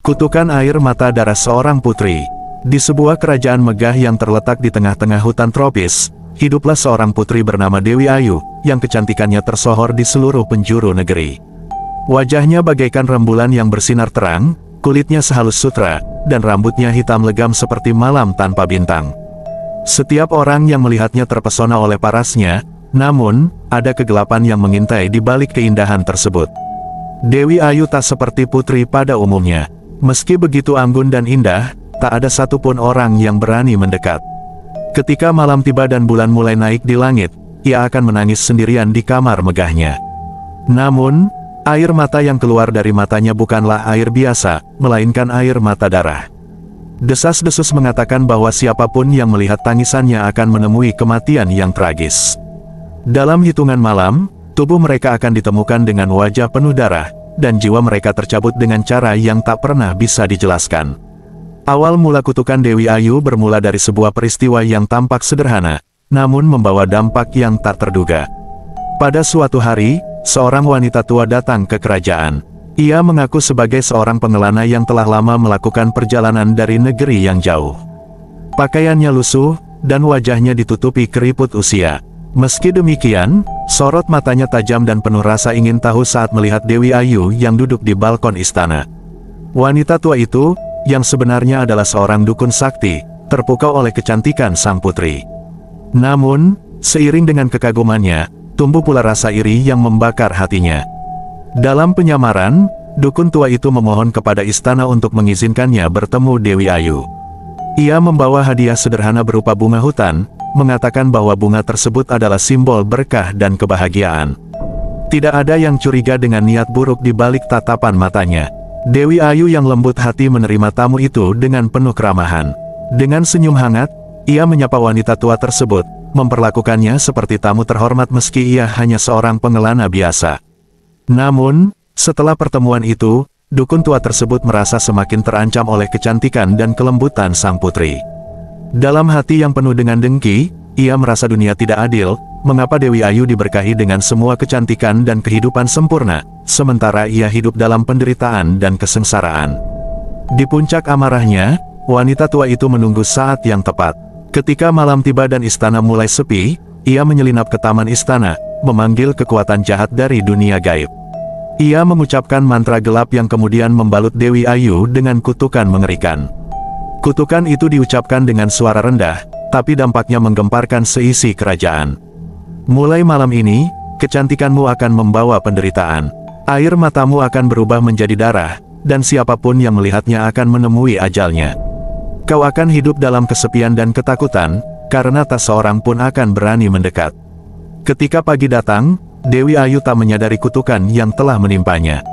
Kutukan air mata darah seorang putri. Di sebuah kerajaan megah yang terletak di tengah-tengah hutan tropis, hiduplah seorang putri bernama Dewi Ayu, yang kecantikannya tersohor di seluruh penjuru negeri. Wajahnya bagaikan rembulan yang bersinar terang, kulitnya sehalus sutra, dan rambutnya hitam legam seperti malam tanpa bintang. Setiap orang yang melihatnya terpesona oleh parasnya, namun, ada kegelapan yang mengintai di balik keindahan tersebut. Dewi Ayu tak seperti putri pada umumnya. Meski begitu anggun dan indah, tak ada satupun orang yang berani mendekat. Ketika malam tiba dan bulan mulai naik di langit, ia akan menangis sendirian di kamar megahnya. Namun, air mata yang keluar dari matanya bukanlah air biasa, melainkan air mata darah. Desas-desus mengatakan bahwa siapapun yang melihat tangisannya akan menemui kematian yang tragis. Dalam hitungan malam, tubuh mereka akan ditemukan dengan wajah penuh darah, dan jiwa mereka tercabut dengan cara yang tak pernah bisa dijelaskan. Awal mula kutukan Dewi Ayu bermula dari sebuah peristiwa yang tampak sederhana, namun membawa dampak yang tak terduga. Pada suatu hari, seorang wanita tua datang ke kerajaan. Ia mengaku sebagai seorang pengelana yang telah lama melakukan perjalanan dari negeri yang jauh. Pakaiannya lusuh, dan wajahnya ditutupi keriput usia. Meski demikian, sorot matanya tajam dan penuh rasa ingin tahu saat melihat Dewi Ayu yang duduk di balkon istana. Wanita tua itu, yang sebenarnya adalah seorang dukun sakti, terpukau oleh kecantikan sang putri. Namun, seiring dengan kekagumannya, tumbuh pula rasa iri yang membakar hatinya. Dalam penyamaran, dukun tua itu memohon kepada istana untuk mengizinkannya bertemu Dewi Ayu. Ia membawa hadiah sederhana berupa bunga hutan, mengatakan bahwa bunga tersebut adalah simbol berkah dan kebahagiaan. Tidak ada yang curiga dengan niat buruk di balik tatapan matanya. Dewi Ayu yang lembut hati menerima tamu itu dengan penuh keramahan. Dengan senyum hangat, ia menyapa wanita tua tersebut, memperlakukannya seperti tamu terhormat meski ia hanya seorang pengelana biasa. Namun, setelah pertemuan itu, dukun tua tersebut merasa semakin terancam oleh kecantikan dan kelembutan sang putri. Dalam hati yang penuh dengan dengki, ia merasa dunia tidak adil, mengapa Dewi Ayu diberkahi dengan semua kecantikan dan kehidupan sempurna, sementara ia hidup dalam penderitaan dan kesengsaraan. Di puncak amarahnya, wanita tua itu menunggu saat yang tepat. Ketika malam tiba dan istana mulai sepi, ia menyelinap ke taman istana, memanggil kekuatan jahat dari dunia gaib. Ia mengucapkan mantra gelap yang kemudian membalut Dewi Ayu dengan kutukan mengerikan. Kutukan itu diucapkan dengan suara rendah, tapi dampaknya menggemparkan seisi kerajaan. Mulai malam ini, kecantikanmu akan membawa penderitaan. Air matamu akan berubah menjadi darah, dan siapapun yang melihatnya akan menemui ajalnya. Kau akan hidup dalam kesepian dan ketakutan, karena tak seorang pun akan berani mendekat. Ketika pagi datang, Dewi Ayu tak menyadari kutukan yang telah menimpanya.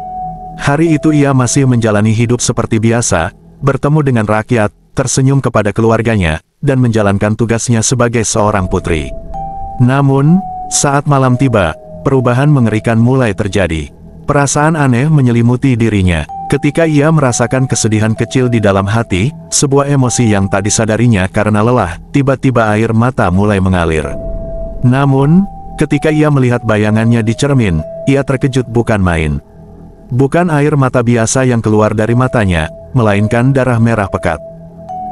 Hari itu ia masih menjalani hidup seperti biasa, bertemu dengan rakyat, tersenyum kepada keluarganya, dan menjalankan tugasnya sebagai seorang putri. Namun, saat malam tiba, perubahan mengerikan mulai terjadi. Perasaan aneh menyelimuti dirinya. Ketika ia merasakan kesedihan kecil di dalam hati, sebuah emosi yang tak disadarinya karena lelah, tiba-tiba air mata mulai mengalir. Namun, ketika ia melihat bayangannya di cermin, ia terkejut bukan main. Bukan air mata biasa yang keluar dari matanya, melainkan darah merah pekat.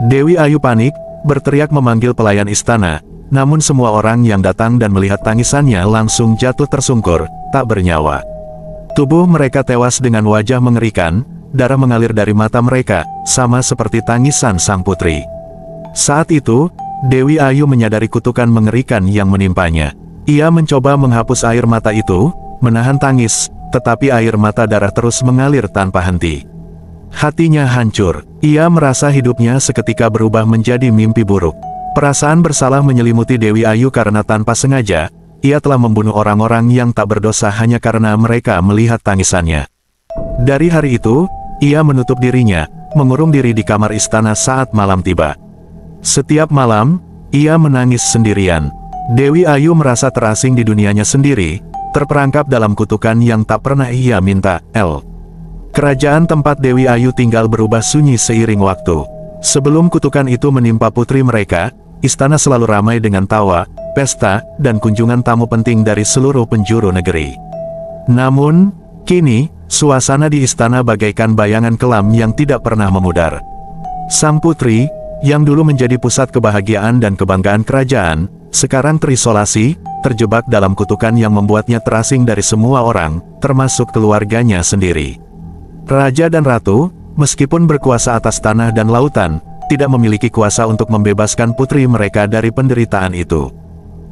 Dewi Ayu panik, berteriak memanggil pelayan istana, namun semua orang yang datang dan melihat tangisannya langsung jatuh tersungkur, tak bernyawa. Tubuh mereka tewas dengan wajah mengerikan, darah mengalir dari mata mereka, sama seperti tangisan sang putri. Saat itu, Dewi Ayu menyadari kutukan mengerikan yang menimpanya. Ia mencoba menghapus air mata itu, menahan tangis, tetapi air mata darah terus mengalir tanpa henti. Hatinya hancur. Ia merasa hidupnya seketika berubah menjadi mimpi buruk. Perasaan bersalah menyelimuti Dewi Ayu karena tanpa sengaja, ia telah membunuh orang-orang yang tak berdosa hanya karena mereka melihat tangisannya. Dari hari itu, ia menutup dirinya, mengurung diri di kamar istana saat malam tiba. Setiap malam, ia menangis sendirian. Dewi Ayu merasa terasing di dunianya sendiri, terperangkap dalam kutukan yang tak pernah ia minta. Kerajaan tempat Dewi Ayu tinggal berubah sunyi seiring waktu. Sebelum kutukan itu menimpa putri mereka, istana selalu ramai dengan tawa, pesta, dan kunjungan tamu penting dari seluruh penjuru negeri. Namun, kini, suasana di istana bagaikan bayangan kelam yang tidak pernah memudar. Sang putri, yang dulu menjadi pusat kebahagiaan dan kebanggaan kerajaan, sekarang terisolasi, terjebak dalam kutukan yang membuatnya terasing dari semua orang, termasuk keluarganya sendiri. Raja dan ratu, meskipun berkuasa atas tanah dan lautan, tidak memiliki kuasa untuk membebaskan putri mereka dari penderitaan itu.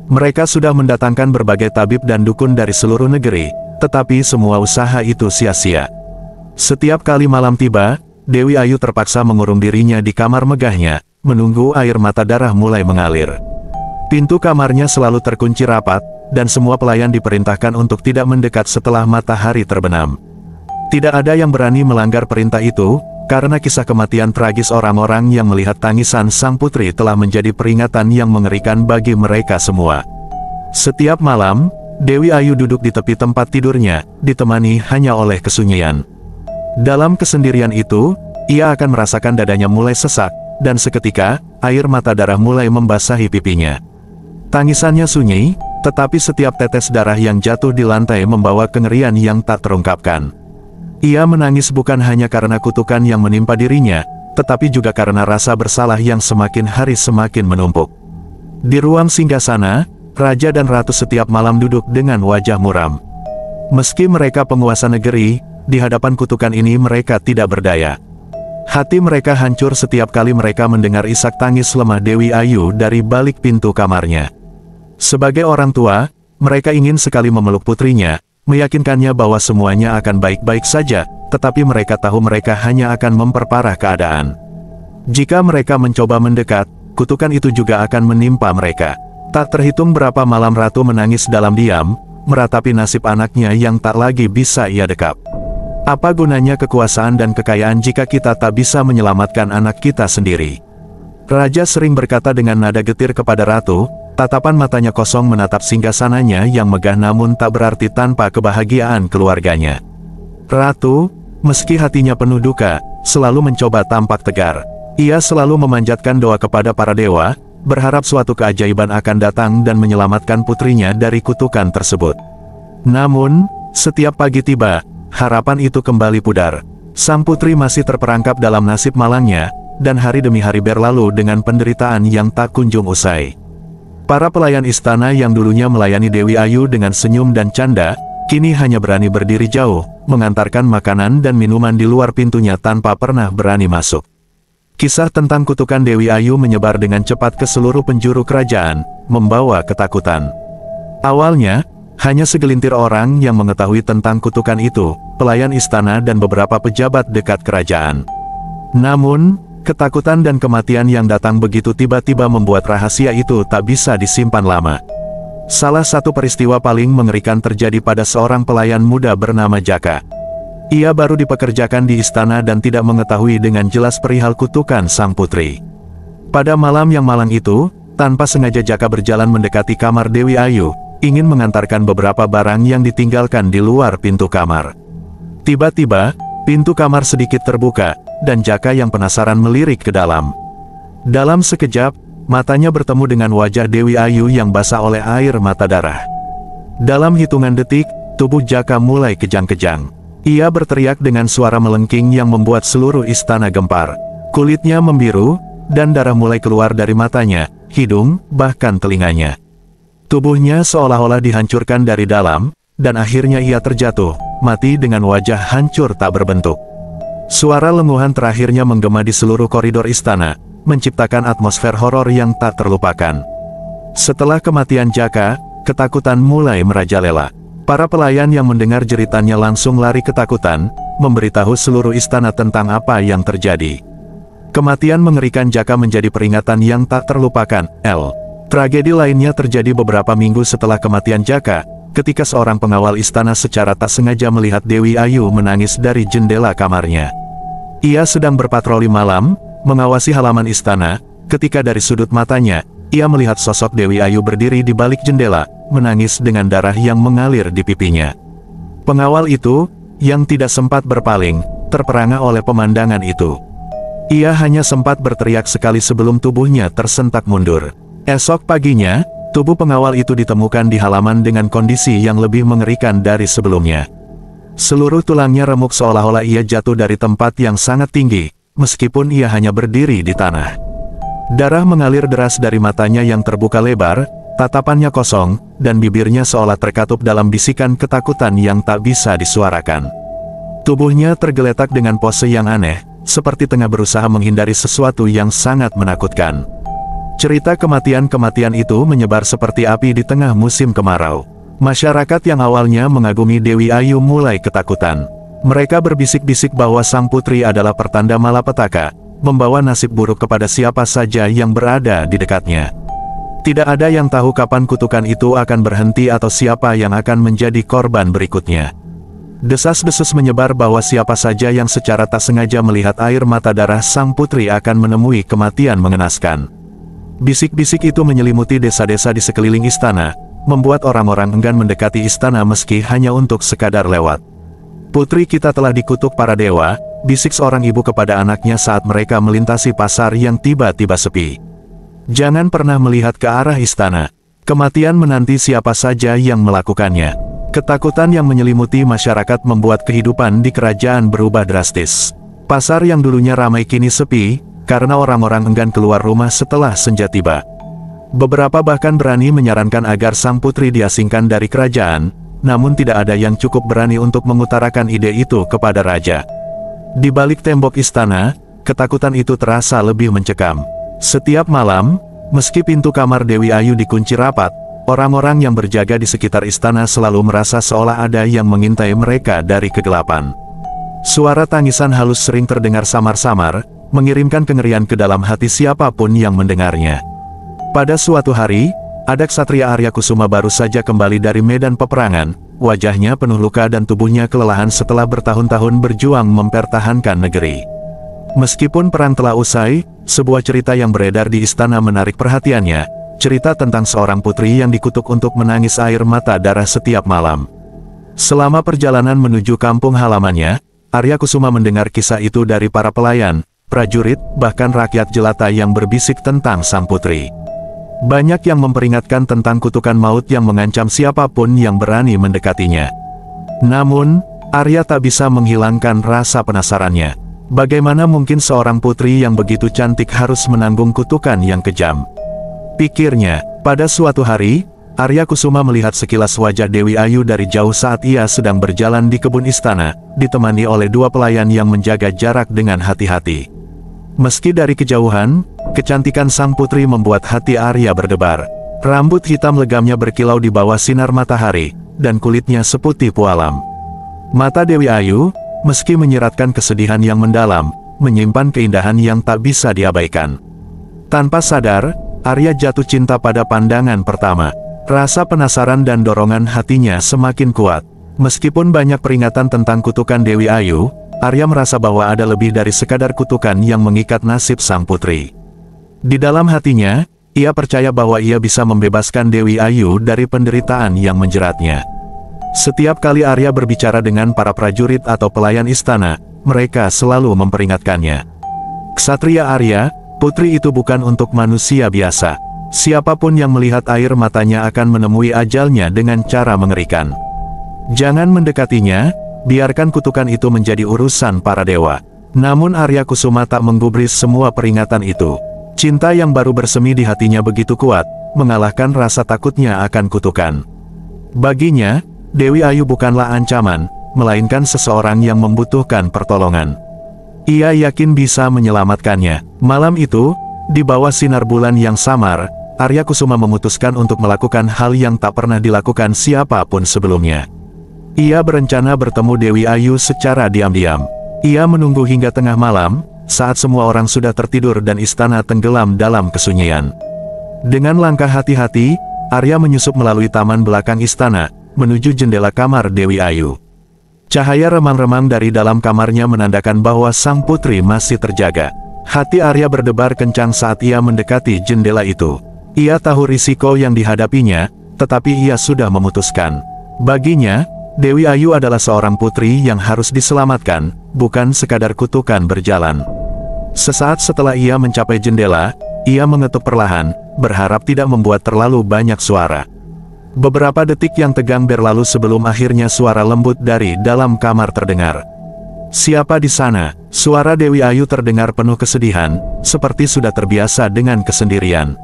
Mereka sudah mendatangkan berbagai tabib dan dukun dari seluruh negeri, tetapi semua usaha itu sia-sia. Setiap kali malam tiba, Dewi Ayu terpaksa mengurung dirinya di kamar megahnya, menunggu air mata darah mulai mengalir. Pintu kamarnya selalu terkunci rapat, dan semua pelayan diperintahkan untuk tidak mendekat setelah matahari terbenam. Tidak ada yang berani melanggar perintah itu, karena kisah kematian tragis orang-orang yang melihat tangisan sang putri telah menjadi peringatan yang mengerikan bagi mereka semua. Setiap malam, Dewi Ayu duduk di tepi tempat tidurnya, ditemani hanya oleh kesunyian. Dalam kesendirian itu, ia akan merasakan dadanya mulai sesak, dan seketika, air mata darah mulai membasahi pipinya. Tangisannya sunyi, tetapi setiap tetes darah yang jatuh di lantai membawa kengerian yang tak terungkapkan. Ia menangis bukan hanya karena kutukan yang menimpa dirinya, tetapi juga karena rasa bersalah yang semakin hari semakin menumpuk. Di ruang singgasana, raja dan ratu setiap malam duduk dengan wajah muram. Meski mereka penguasa negeri, di hadapan kutukan ini mereka tidak berdaya. Hati mereka hancur setiap kali mereka mendengar isak tangis lemah Dewi Ayu dari balik pintu kamarnya. Sebagai orang tua, mereka ingin sekali memeluk putrinya, meyakinkannya bahwa semuanya akan baik-baik saja, tetapi mereka tahu mereka hanya akan memperparah keadaan. Jika mereka mencoba mendekat, kutukan itu juga akan menimpa mereka. Tak terhitung berapa malam ratu menangis dalam diam, meratapi nasib anaknya yang tak lagi bisa ia dekap. Apa gunanya kekuasaan dan kekayaan jika kita tak bisa menyelamatkan anak kita sendiri? Raja sering berkata dengan nada getir kepada ratu, tatapan matanya kosong menatap singgasananya yang megah namun tak berarti tanpa kebahagiaan keluarganya. Ratu, meski hatinya penuh duka, selalu mencoba tampak tegar. Ia selalu memanjatkan doa kepada para dewa, berharap suatu keajaiban akan datang dan menyelamatkan putrinya dari kutukan tersebut. Namun, setiap pagi tiba, harapan itu kembali pudar. Sang putri masih terperangkap dalam nasib malangnya, dan hari demi hari berlalu dengan penderitaan yang tak kunjung usai. Para pelayan istana yang dulunya melayani Dewi Ayu dengan senyum dan canda, kini hanya berani berdiri jauh, mengantarkan makanan dan minuman di luar pintunya tanpa pernah berani masuk. Kisah tentang kutukan Dewi Ayu menyebar dengan cepat ke seluruh penjuru kerajaan, membawa ketakutan. Awalnya, hanya segelintir orang yang mengetahui tentang kutukan itu, pelayan istana dan beberapa pejabat dekat kerajaan. Namun, ketakutan dan kematian yang datang begitu tiba-tiba membuat rahasia itu tak bisa disimpan lama. Salah satu peristiwa paling mengerikan terjadi pada seorang pelayan muda bernama Jaka. Ia baru dipekerjakan di istana dan tidak mengetahui dengan jelas perihal kutukan sang putri. Pada malam yang malang itu, tanpa sengaja Jaka berjalan mendekati kamar Dewi Ayu, ingin mengantarkan beberapa barang yang ditinggalkan di luar pintu kamar. Tiba-tiba, pintu kamar sedikit terbuka, dan Jaka yang penasaran melirik ke dalam. Dalam sekejap, matanya bertemu dengan wajah Dewi Ayu yang basah oleh air mata darah. Dalam hitungan detik, tubuh Jaka mulai kejang-kejang. Ia berteriak dengan suara melengking yang membuat seluruh istana gempar. Kulitnya membiru, dan darah mulai keluar dari matanya, hidung, bahkan telinganya. Tubuhnya seolah-olah dihancurkan dari dalam, dan akhirnya ia terjatuh, mati dengan wajah hancur tak berbentuk. Suara lenguhan terakhirnya menggema di seluruh koridor istana, menciptakan atmosfer horor yang tak terlupakan. Setelah kematian Jaka, ketakutan mulai merajalela. Para pelayan yang mendengar jeritannya langsung lari ketakutan, memberitahu seluruh istana tentang apa yang terjadi. Kematian mengerikan Jaka menjadi peringatan yang tak terlupakan. Tragedi lainnya terjadi beberapa minggu setelah kematian Jaka, ketika seorang pengawal istana secara tak sengaja melihat Dewi Ayu menangis dari jendela kamarnya. Ia sedang berpatroli malam, mengawasi halaman istana, ketika dari sudut matanya, ia melihat sosok Dewi Ayu berdiri di balik jendela, menangis dengan darah yang mengalir di pipinya. Pengawal itu, yang tidak sempat berpaling, terperangah oleh pemandangan itu. Ia hanya sempat berteriak sekali sebelum tubuhnya tersentak mundur. Esok paginya, tubuh pengawal itu ditemukan di halaman dengan kondisi yang lebih mengerikan dari sebelumnya. Seluruh tulangnya remuk seolah-olah ia jatuh dari tempat yang sangat tinggi, meskipun ia hanya berdiri di tanah. Darah mengalir deras dari matanya yang terbuka lebar, tatapannya kosong, dan bibirnya seolah terkatup dalam bisikan ketakutan yang tak bisa disuarakan. Tubuhnya tergeletak dengan pose yang aneh, seperti tengah berusaha menghindari sesuatu yang sangat menakutkan. Cerita kematian-kematian itu menyebar seperti api di tengah musim kemarau. Masyarakat yang awalnya mengagumi Dewi Ayu mulai ketakutan. Mereka berbisik-bisik bahwa sang putri adalah pertanda malapetaka, membawa nasib buruk kepada siapa saja yang berada di dekatnya. Tidak ada yang tahu kapan kutukan itu akan berhenti atau siapa yang akan menjadi korban berikutnya. Desas-desus menyebar bahwa siapa saja yang secara tak sengaja melihat air mata darah sang putri akan menemui kematian mengenaskan. Bisik-bisik itu menyelimuti desa-desa di sekeliling istana, membuat orang-orang enggan mendekati istana meski hanya untuk sekadar lewat. "Putri kita telah dikutuk para dewa," bisik seorang ibu kepada anaknya saat mereka melintasi pasar yang tiba-tiba sepi. "Jangan pernah melihat ke arah istana. Kematian menanti siapa saja yang melakukannya." Ketakutan yang menyelimuti masyarakat membuat kehidupan di kerajaan berubah drastis. Pasar yang dulunya ramai kini sepi, karena orang-orang enggan keluar rumah setelah senja tiba. Beberapa bahkan berani menyarankan agar sang putri diasingkan dari kerajaan, namun tidak ada yang cukup berani untuk mengutarakan ide itu kepada raja. Di balik tembok istana, ketakutan itu terasa lebih mencekam. Setiap malam, meski pintu kamar Dewi Ayu dikunci rapat, orang-orang yang berjaga di sekitar istana selalu merasa seolah ada yang mengintai mereka dari kegelapan. Suara tangisan halus sering terdengar samar-samar, mengirimkan kengerian ke dalam hati siapapun yang mendengarnya. Pada suatu hari, ada ksatria Arya Kusuma baru saja kembali dari medan peperangan, wajahnya penuh luka dan tubuhnya kelelahan setelah bertahun-tahun berjuang mempertahankan negeri. Meskipun perang telah usai, sebuah cerita yang beredar di istana menarik perhatiannya, cerita tentang seorang putri yang dikutuk untuk menangis air mata darah setiap malam. Selama perjalanan menuju kampung halamannya, Arya Kusuma mendengar kisah itu dari para pelayan, prajurit, bahkan rakyat jelata yang berbisik tentang sang putri. Banyak yang memperingatkan tentang kutukan maut yang mengancam siapapun yang berani mendekatinya. Namun, Arya tak bisa menghilangkan rasa penasarannya. Bagaimana mungkin seorang putri yang begitu cantik harus menanggung kutukan yang kejam? Pikirnya, pada suatu hari, Arya Kusuma melihat sekilas wajah Dewi Ayu dari jauh saat ia sedang berjalan di kebun istana, ditemani oleh dua pelayan yang menjaga jarak dengan hati-hati. Meski dari kejauhan, kecantikan sang putri membuat hati Arya berdebar. Rambut hitam legamnya berkilau di bawah sinar matahari, dan kulitnya seputih pualam. Mata Dewi Ayu, meski menyiratkan kesedihan yang mendalam, menyimpan keindahan yang tak bisa diabaikan. Tanpa sadar, Arya jatuh cinta pada pandangan pertama. Rasa penasaran dan dorongan hatinya semakin kuat. Meskipun banyak peringatan tentang kutukan Dewi Ayu, Arya merasa bahwa ada lebih dari sekadar kutukan yang mengikat nasib sang putri. Di dalam hatinya, ia percaya bahwa ia bisa membebaskan Dewi Ayu dari penderitaan yang menjeratnya. Setiap kali Arya berbicara dengan para prajurit atau pelayan istana, mereka selalu memperingatkannya. "Ksatria Arya, putri itu bukan untuk manusia biasa. Siapapun yang melihat air matanya akan menemui ajalnya dengan cara mengerikan. Jangan mendekatinya, biarkan kutukan itu menjadi urusan para dewa." Namun Arya Kusuma tak menggubris semua peringatan itu. Cinta yang baru bersemi di hatinya begitu kuat, mengalahkan rasa takutnya akan kutukan. Baginya, Dewi Ayu bukanlah ancaman, melainkan seseorang yang membutuhkan pertolongan. Ia yakin bisa menyelamatkannya. Malam itu, di bawah sinar bulan yang samar, Arya Kusuma memutuskan untuk melakukan hal yang tak pernah dilakukan siapapun sebelumnya. Ia berencana bertemu Dewi Ayu secara diam-diam. Ia menunggu hingga tengah malam, saat semua orang sudah tertidur dan istana tenggelam dalam kesunyian. Dengan langkah hati-hati, Arya menyusup melalui taman belakang istana, menuju jendela kamar Dewi Ayu. Cahaya remang-remang dari dalam kamarnya menandakan bahwa sang putri masih terjaga. Hati Arya berdebar kencang saat ia mendekati jendela itu. Ia tahu risiko yang dihadapinya, tetapi ia sudah memutuskan. Baginya, Dewi Ayu adalah seorang putri yang harus diselamatkan, bukan sekadar kutukan berjalan. Sesaat setelah ia mencapai jendela, ia mengetuk perlahan, berharap tidak membuat terlalu banyak suara. Beberapa detik yang tegang berlalu sebelum akhirnya suara lembut dari dalam kamar terdengar. "Siapa di sana?" Suara Dewi Ayu terdengar penuh kesedihan, seperti sudah terbiasa dengan kesendirian.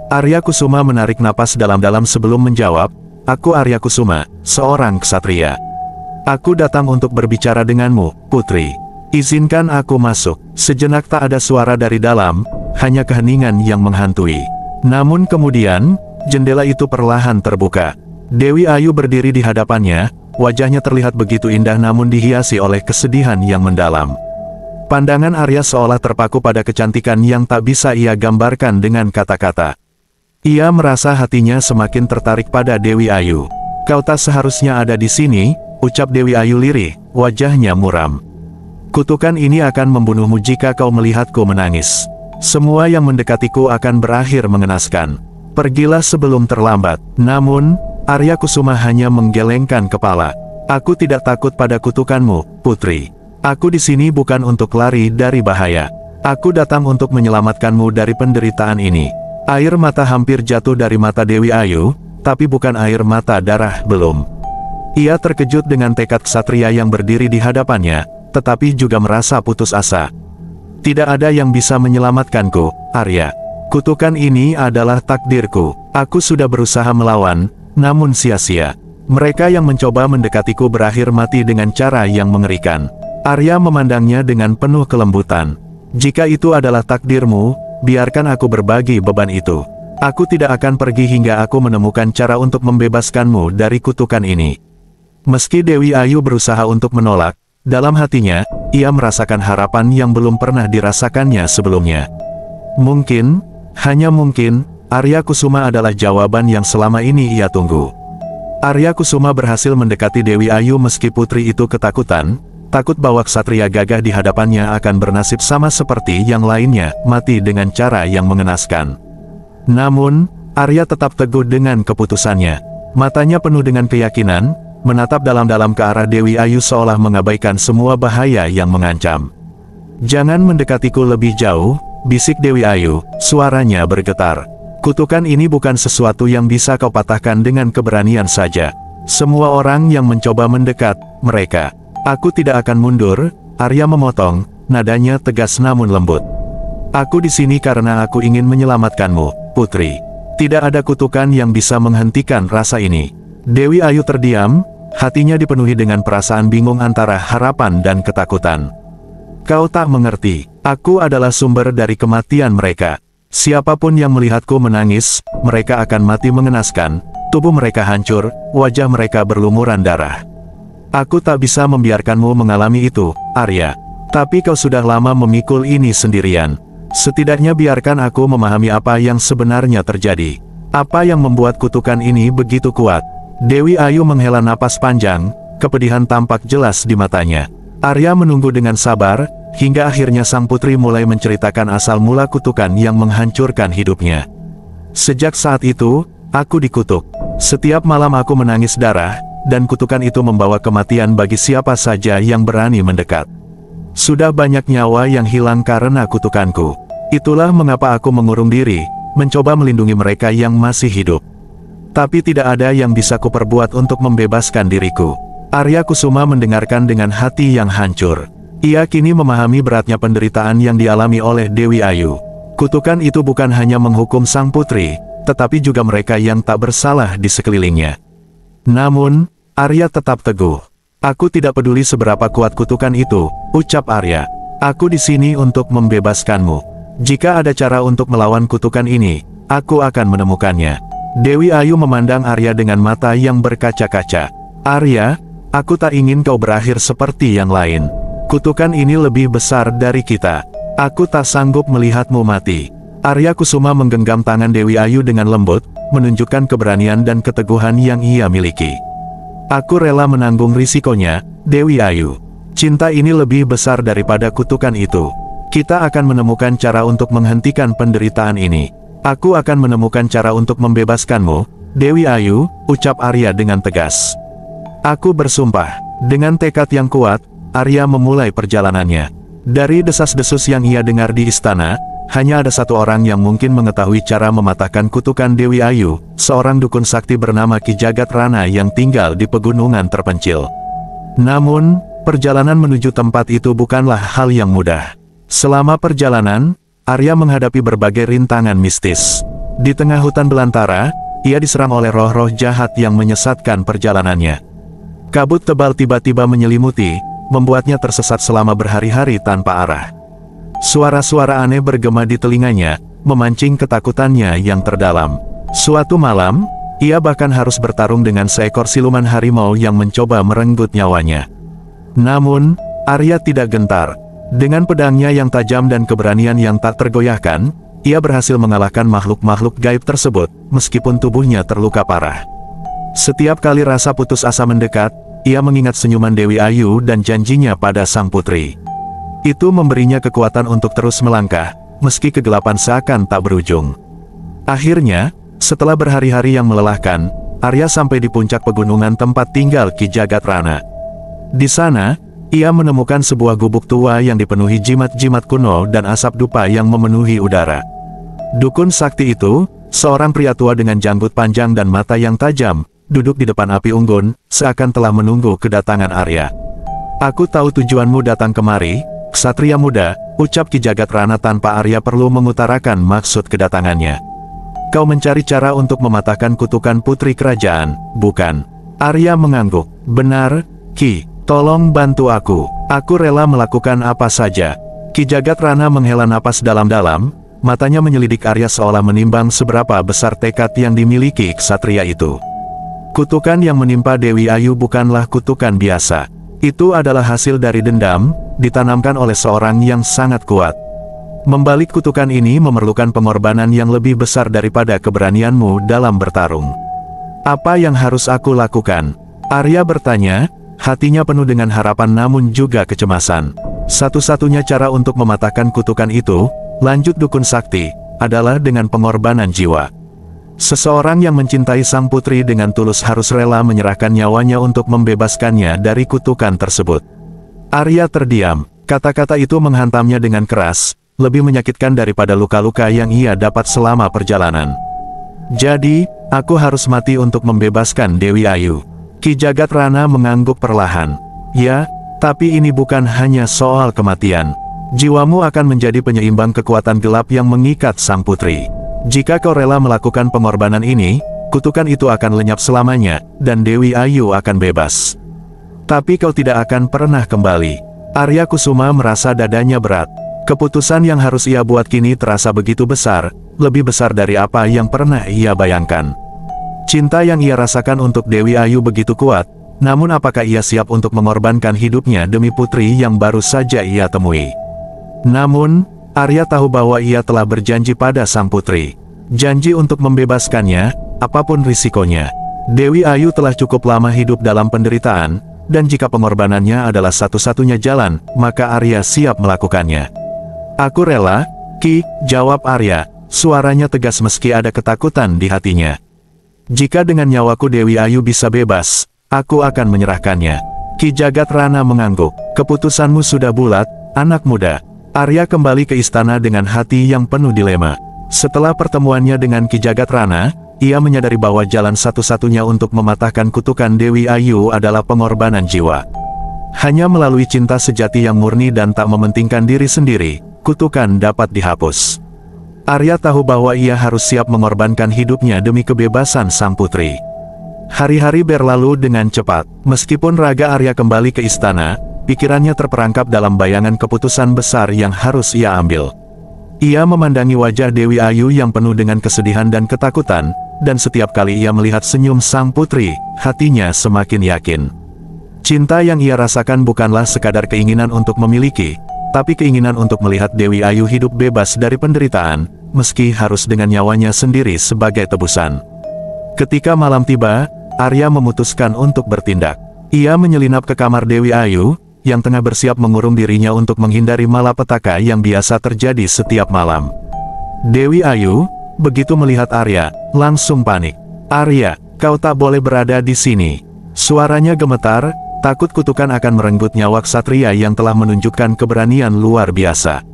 Arya Kusuma menarik napas dalam-dalam sebelum menjawab, "Aku Arya Kusuma, seorang ksatria. Aku datang untuk berbicara denganmu, putri. Izinkan aku masuk." Sejenak tak ada suara dari dalam, hanya keheningan yang menghantui. Namun kemudian, jendela itu perlahan terbuka. Dewi Ayu berdiri di hadapannya, wajahnya terlihat begitu indah namun dihiasi oleh kesedihan yang mendalam. Pandangan Arya seolah terpaku pada kecantikan yang tak bisa ia gambarkan dengan kata-kata. Ia merasa hatinya semakin tertarik pada Dewi Ayu. "Kau tak seharusnya ada di sini," ucap Dewi Ayu lirih, wajahnya muram. "Kutukan ini akan membunuhmu jika kau melihatku menangis. Semua yang mendekatiku akan berakhir mengenaskan. Pergilah sebelum terlambat." Namun, Arya Kusuma hanya menggelengkan kepala. "Aku tidak takut pada kutukanmu, putri. Aku di sini bukan untuk lari dari bahaya. Aku datang untuk menyelamatkanmu dari penderitaan ini." Air mata hampir jatuh dari mata Dewi Ayu, tapi bukan air mata darah, belum. Ia terkejut dengan tekad ksatria yang berdiri di hadapannya, tetapi juga merasa putus asa. "Tidak ada yang bisa menyelamatkanku, Arya. Kutukan ini adalah takdirku. Aku sudah berusaha melawan, namun sia-sia. Mereka yang mencoba mendekatiku berakhir mati dengan cara yang mengerikan." Arya memandangnya dengan penuh kelembutan. "Jika itu adalah takdirmu, biarkan aku berbagi beban itu. Aku tidak akan pergi hingga aku menemukan cara untuk membebaskanmu dari kutukan ini." Meski Dewi Ayu berusaha untuk menolak, dalam hatinya, ia merasakan harapan yang belum pernah dirasakannya sebelumnya. Mungkin, hanya mungkin, Arya Kusuma adalah jawaban yang selama ini ia tunggu. Arya Kusuma berhasil mendekati Dewi Ayu meski putri itu ketakutan, takut bahwa ksatria gagah di hadapannya akan bernasib sama seperti yang lainnya, mati dengan cara yang mengenaskan. Namun, Arya tetap teguh dengan keputusannya. Matanya penuh dengan keyakinan, menatap dalam-dalam ke arah Dewi Ayu seolah mengabaikan semua bahaya yang mengancam. "Jangan mendekatiku lebih jauh," bisik Dewi Ayu, suaranya bergetar. "Kutukan ini bukan sesuatu yang bisa kau patahkan dengan keberanian saja. Semua orang yang mencoba mendekat, mereka..." "Aku tidak akan mundur," Arya memotong, nadanya tegas namun lembut. "Aku di sini karena aku ingin menyelamatkanmu, putri. Tidak ada kutukan yang bisa menghentikan rasa ini." Dewi Ayu terdiam, hatinya dipenuhi dengan perasaan bingung antara harapan dan ketakutan. "Kau tak mengerti, aku adalah sumber dari kematian mereka. Siapapun yang melihatku menangis, mereka akan mati mengenaskan, tubuh mereka hancur, wajah mereka berlumuran darah. Aku tak bisa membiarkanmu mengalami itu, Arya. Tapi kau sudah lama memikul ini sendirian. Setidaknya biarkan aku memahami apa yang sebenarnya terjadi. Apa yang membuat kutukan ini begitu kuat?" Dewi Ayu menghela napas panjang, kepedihan tampak jelas di matanya. Arya menunggu dengan sabar, hingga akhirnya sang putri mulai menceritakan asal mula kutukan yang menghancurkan hidupnya. "Sejak saat itu, aku dikutuk. Setiap malam aku menangis darah, dan kutukan itu membawa kematian bagi siapa saja yang berani mendekat. Sudah banyak nyawa yang hilang karena kutukanku. Itulah mengapa aku mengurung diri, mencoba melindungi mereka yang masih hidup. Tapi tidak ada yang bisa kuperbuat untuk membebaskan diriku." Arya Kusuma mendengarkan dengan hati yang hancur. Ia kini memahami beratnya penderitaan yang dialami oleh Dewi Ayu. Kutukan itu bukan hanya menghukum sang putri, tetapi juga mereka yang tak bersalah di sekelilingnya. Namun, Arya tetap teguh. "Aku tidak peduli seberapa kuat kutukan itu," ucap Arya. "Aku di sini untuk membebaskanmu. Jika ada cara untuk melawan kutukan ini, aku akan menemukannya." Dewi Ayu memandang Arya dengan mata yang berkaca-kaca. "Arya, aku tak ingin kau berakhir seperti yang lain. Kutukan ini lebih besar dari kita. Aku tak sanggup melihatmu mati." Arya Kusuma menggenggam tangan Dewi Ayu dengan lembut, menunjukkan keberanian dan keteguhan yang ia miliki. "Aku rela menanggung risikonya, Dewi Ayu. Cinta ini lebih besar daripada kutukan itu. Kita akan menemukan cara untuk menghentikan penderitaan ini. Aku akan menemukan cara untuk membebaskanmu, Dewi Ayu," ucap Arya dengan tegas. "Aku bersumpah." Dengan tekad yang kuat, Arya memulai perjalanannya. Dari desas-desus yang ia dengar di istana, hanya ada satu orang yang mungkin mengetahui cara mematahkan kutukan Dewi Ayu, seorang dukun sakti bernama Ki Jagat Rana yang tinggal di pegunungan terpencil. Namun, perjalanan menuju tempat itu bukanlah hal yang mudah. Selama perjalanan, Arya menghadapi berbagai rintangan mistis. Di tengah hutan belantara, ia diserang oleh roh-roh jahat yang menyesatkan perjalanannya. Kabut tebal tiba-tiba menyelimuti, membuatnya tersesat selama berhari-hari tanpa arah. Suara-suara aneh bergema di telinganya, memancing ketakutannya yang terdalam. Suatu malam, ia bahkan harus bertarung dengan seekor siluman harimau yang mencoba merenggut nyawanya. Namun, Arya tidak gentar. Dengan pedangnya yang tajam dan keberanian yang tak tergoyahkan, ia berhasil mengalahkan makhluk-makhluk gaib tersebut, meskipun tubuhnya terluka parah. Setiap kali rasa putus asa mendekat, ia mengingat senyuman Dewi Ayu dan janjinya pada sang putri. Itu memberinya kekuatan untuk terus melangkah, meski kegelapan seakan tak berujung. Akhirnya, setelah berhari-hari yang melelahkan, Arya sampai di puncak pegunungan tempat tinggal Ki Jagat Rana. Di sana, ia menemukan sebuah gubuk tua yang dipenuhi jimat-jimat kuno dan asap dupa yang memenuhi udara. Dukun sakti itu, seorang pria tua dengan janggut panjang dan mata yang tajam, duduk di depan api unggun, seakan telah menunggu kedatangan Arya. "Aku tahu tujuanmu datang kemari, ksatria muda," ucap Ki Jagat Rana tanpa Arya perlu mengutarakan maksud kedatangannya. "Kau mencari cara untuk mematahkan kutukan putri kerajaan, bukan?" Arya mengangguk. "Benar, Ki. Tolong bantu aku. Aku rela melakukan apa saja." Ki Jagat Rana menghela napas dalam-dalam, matanya menyelidik Arya seolah menimbang seberapa besar tekad yang dimiliki ksatria itu. Kutukan yang menimpa Dewi Ayu bukanlah kutukan biasa. Itu adalah hasil dari dendam, ditanamkan oleh seorang yang sangat kuat. Membalik kutukan ini memerlukan pengorbanan yang lebih besar daripada keberanianmu dalam bertarung. "Apa yang harus aku lakukan?" Arya bertanya, hatinya penuh dengan harapan namun juga kecemasan. "Satu-satunya cara untuk mematahkan kutukan itu," lanjut dukun sakti, "adalah dengan pengorbanan jiwa. Seseorang yang mencintai sang putri dengan tulus harus rela menyerahkan nyawanya untuk membebaskannya dari kutukan tersebut." Arya terdiam. Kata-kata itu menghantamnya dengan keras, lebih menyakitkan daripada luka-luka yang ia dapat selama perjalanan. "Jadi, aku harus mati untuk membebaskan Dewi Ayu." Ki Jagat Rana mengangguk perlahan. "Ya, tapi ini bukan hanya soal kematian. Jiwamu akan menjadi penyeimbang kekuatan gelap yang mengikat sang putri. Jika kau rela melakukan pengorbanan ini, kutukan itu akan lenyap selamanya, dan Dewi Ayu akan bebas. Tapi kau tidak akan pernah kembali." Arya Kusuma merasa dadanya berat. Keputusan yang harus ia buat kini terasa begitu besar, lebih besar dari apa yang pernah ia bayangkan. Cinta yang ia rasakan untuk Dewi Ayu begitu kuat, namun apakah ia siap untuk mengorbankan hidupnya demi putri yang baru saja ia temui? Namun, Arya tahu bahwa ia telah berjanji pada sang putri. Janji untuk membebaskannya, apapun risikonya. Dewi Ayu telah cukup lama hidup dalam penderitaan, dan jika pengorbanannya adalah satu-satunya jalan, maka Arya siap melakukannya. "Aku rela, Ki," jawab Arya, suaranya tegas meski ada ketakutan di hatinya. "Jika dengan nyawaku Dewi Ayu bisa bebas, aku akan menyerahkannya." Ki Jagat Rana mengangguk. "Keputusanmu sudah bulat, anak muda." Arya kembali ke istana dengan hati yang penuh dilema. Setelah pertemuannya dengan Ki Jagat Rana, ia menyadari bahwa jalan satu-satunya untuk mematahkan kutukan Dewi Ayu adalah pengorbanan jiwa. Hanya melalui cinta sejati yang murni dan tak mementingkan diri sendiri, kutukan dapat dihapus. Arya tahu bahwa ia harus siap mengorbankan hidupnya demi kebebasan sang putri. Hari-hari berlalu dengan cepat. Meskipun raga Arya kembali ke istana, pikirannya terperangkap dalam bayangan keputusan besar yang harus ia ambil. Ia memandangi wajah Dewi Ayu yang penuh dengan kesedihan dan ketakutan, dan setiap kali ia melihat senyum sang putri, hatinya semakin yakin. Cinta yang ia rasakan bukanlah sekadar keinginan untuk memiliki, tapi keinginan untuk melihat Dewi Ayu hidup bebas dari penderitaan, meski harus dengan nyawanya sendiri sebagai tebusan. Ketika malam tiba, Arya memutuskan untuk bertindak. Ia menyelinap ke kamar Dewi Ayu, yang tengah bersiap mengurung dirinya untuk menghindari malapetaka yang biasa terjadi setiap malam. Dewi Ayu, begitu melihat Arya, langsung panik. "Arya, kau tak boleh berada di sini." Suaranya gemetar, takut kutukan akan merenggut nyawa ksatria yang telah menunjukkan keberanian luar biasa.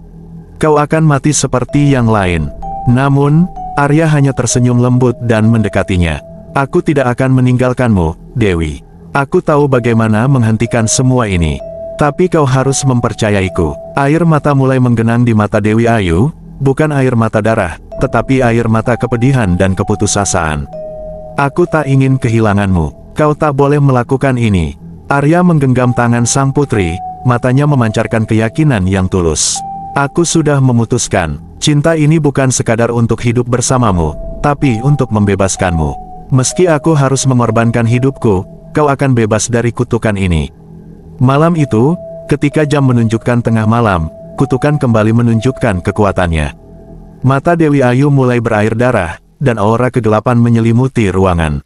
Kau akan mati seperti yang lain. Namun, Arya hanya tersenyum lembut dan mendekatinya. Aku tidak akan meninggalkanmu, Dewi. Aku tahu bagaimana menghentikan semua ini. Tapi kau harus mempercayaiku. Air mata mulai menggenang di mata Dewi Ayu, bukan air mata darah, tetapi air mata kepedihan dan keputusasaan. Aku tak ingin kehilanganmu. Kau tak boleh melakukan ini. Arya menggenggam tangan sang putri, matanya memancarkan keyakinan yang tulus. Aku sudah memutuskan, cinta ini bukan sekadar untuk hidup bersamamu, tapi untuk membebaskanmu. Meski aku harus mengorbankan hidupku, kau akan bebas dari kutukan ini. Malam itu, ketika jam menunjukkan tengah malam, kutukan kembali menunjukkan kekuatannya. Mata Dewi Ayu mulai berair darah, dan aura kegelapan menyelimuti ruangan.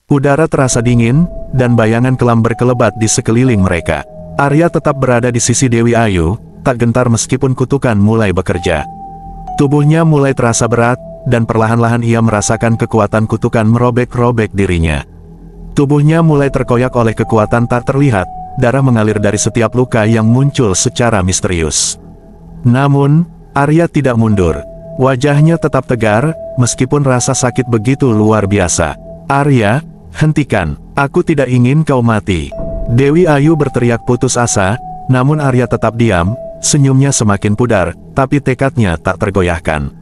Udara terasa dingin, dan bayangan kelam berkelebat di sekeliling mereka. Arya tetap berada di sisi Dewi Ayu, tak gentar meskipun kutukan mulai bekerja. Tubuhnya mulai terasa berat, dan perlahan-lahan ia merasakan kekuatan kutukan merobek-robek dirinya. Tubuhnya mulai terkoyak oleh kekuatan tak terlihat, darah mengalir dari setiap luka yang muncul secara misterius. Namun, Arya tidak mundur. Wajahnya tetap tegar, meskipun rasa sakit begitu luar biasa. Arya, hentikan, aku tidak ingin kau mati. Dewi Ayu berteriak putus asa, namun Arya tetap diam, senyumnya semakin pudar, tapi tekadnya tak tergoyahkan.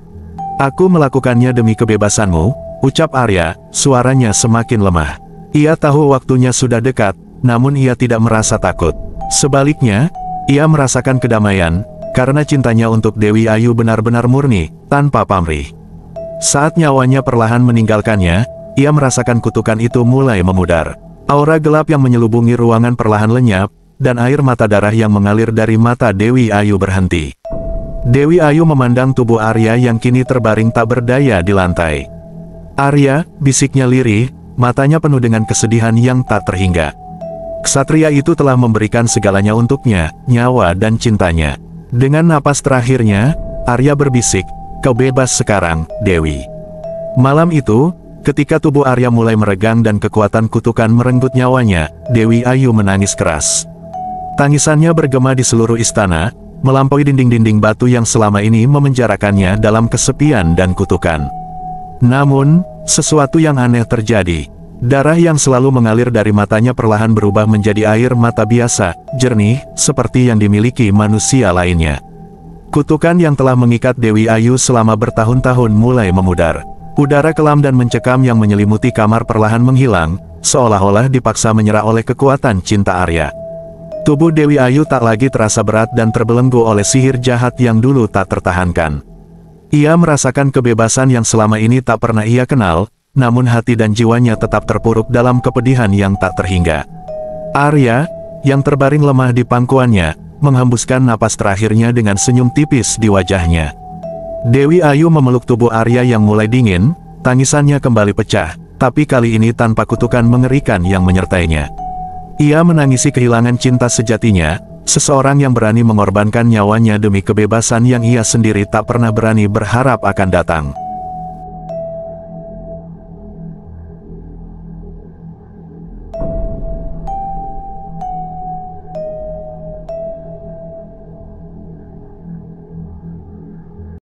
Aku melakukannya demi kebebasanmu, ucap Arya, suaranya semakin lemah. Ia tahu waktunya sudah dekat, namun ia tidak merasa takut. Sebaliknya, ia merasakan kedamaian, karena cintanya untuk Dewi Ayu benar-benar murni, tanpa pamrih. Saat nyawanya perlahan meninggalkannya, ia merasakan kutukan itu mulai memudar. Aura gelap yang menyelubungi ruangan perlahan lenyap, dan air mata darah yang mengalir dari mata Dewi Ayu berhenti. Dewi Ayu memandang tubuh Arya yang kini terbaring tak berdaya di lantai. Arya, bisiknya lirih, matanya penuh dengan kesedihan yang tak terhingga. Ksatria itu telah memberikan segalanya untuknya, nyawa dan cintanya. Dengan napas terakhirnya, Arya berbisik, kau bebas sekarang, Dewi. Malam itu, ketika tubuh Arya mulai meregang dan kekuatan kutukan merenggut nyawanya, Dewi Ayu menangis keras. Tangisannya bergema di seluruh istana, melampaui dinding-dinding batu yang selama ini memenjarakannya dalam kesepian dan kutukan. Namun, sesuatu yang aneh terjadi. Darah yang selalu mengalir dari matanya perlahan berubah menjadi air mata biasa, jernih, seperti yang dimiliki manusia lainnya. Kutukan yang telah mengikat Dewi Ayu selama bertahun-tahun mulai memudar. Udara kelam dan mencekam yang menyelimuti kamar perlahan menghilang, seolah-olah dipaksa menyerah oleh kekuatan cinta Arya. Tubuh Dewi Ayu tak lagi terasa berat dan terbelenggu oleh sihir jahat yang dulu tak tertahankan. Ia merasakan kebebasan yang selama ini tak pernah ia kenal, namun hati dan jiwanya tetap terpuruk dalam kepedihan yang tak terhingga. Arya, yang terbaring lemah di pangkuannya, menghembuskan napas terakhirnya dengan senyum tipis di wajahnya. Dewi Ayu memeluk tubuh Arya yang mulai dingin, tangisannya kembali pecah, tapi kali ini tanpa kutukan mengerikan yang menyertainya. Ia menangisi kehilangan cinta sejatinya, seseorang yang berani mengorbankan nyawanya demi kebebasan yang ia sendiri tak pernah berani berharap akan datang.